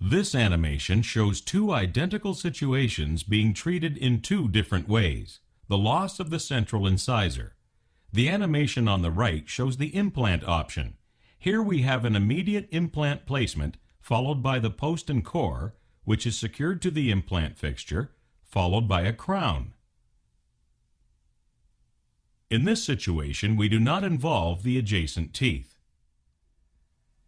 This animation shows two identical situations being treated in two different ways. The loss of the central incisor. The animation on the right shows the implant option. Here we have an immediate implant placement followed by the post and core, which is secured to the implant fixture, followed by a crown. In this situation, we do not involve the adjacent teeth.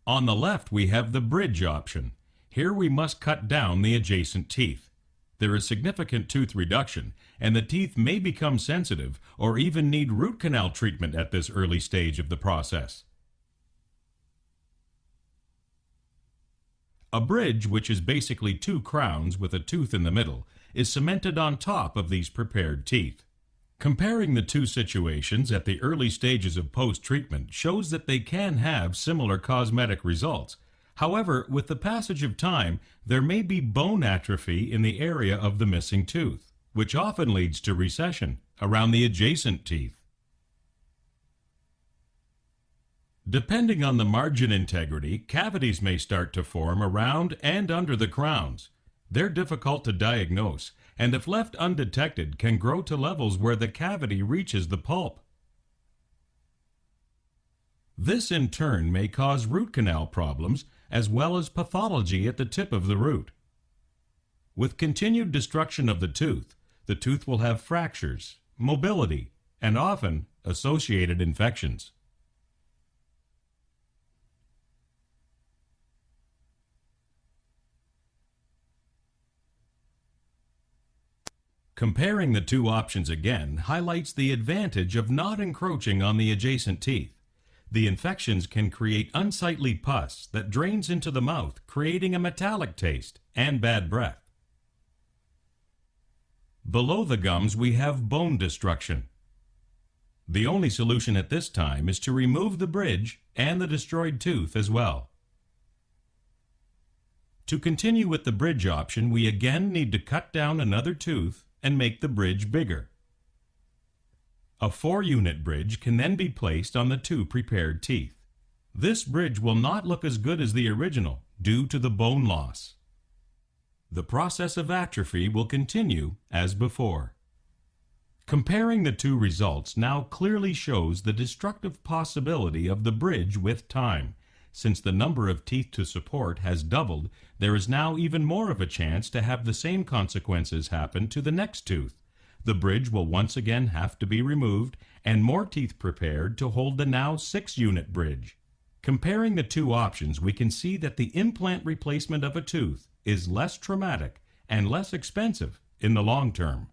On the left, we have the bridge option. Here we must cut down the adjacent teeth. There is significant tooth reduction, and the teeth may become sensitive or even need root canal treatment at this early stage of the process. A bridge, which is basically two crowns with a tooth in the middle, is cemented on top of these prepared teeth. Comparing the two situations at the early stages of post-treatment shows that they can have similar cosmetic results. However, with the passage of time, there may be bone atrophy in the area of the missing tooth, which often leads to recession around the adjacent teeth. Depending on the margin integrity, cavities may start to form around and under the crowns. They're difficult to diagnose, and if left undetected, can grow to levels where the cavity reaches the pulp. This in turn may cause root canal problems as well as pathology at the tip of the root. With continued destruction of the tooth will have fractures, mobility, and often associated infections. Comparing the two options again highlights the advantage of not encroaching on the adjacent teeth. The infections can create unsightly pus that drains into the mouth, creating a metallic taste and bad breath. Below the gums, we have bone destruction. The only solution at this time is to remove the bridge and the destroyed tooth as well. To continue with the bridge option, we again need to cut down another tooth and make the bridge bigger. A 4-unit bridge can then be placed on the two prepared teeth. This bridge will not look as good as the original due to the bone loss. The process of atrophy will continue as before. Comparing the two results now clearly shows the destructive possibility of the bridge with time. Since the number of teeth to support has doubled, there is now even more of a chance to have the same consequences happen to the next tooth. The bridge will once again have to be removed and more teeth prepared to hold the now 6-unit bridge. Comparing the two options, we can see that the implant replacement of a tooth is less traumatic and less expensive in the long term.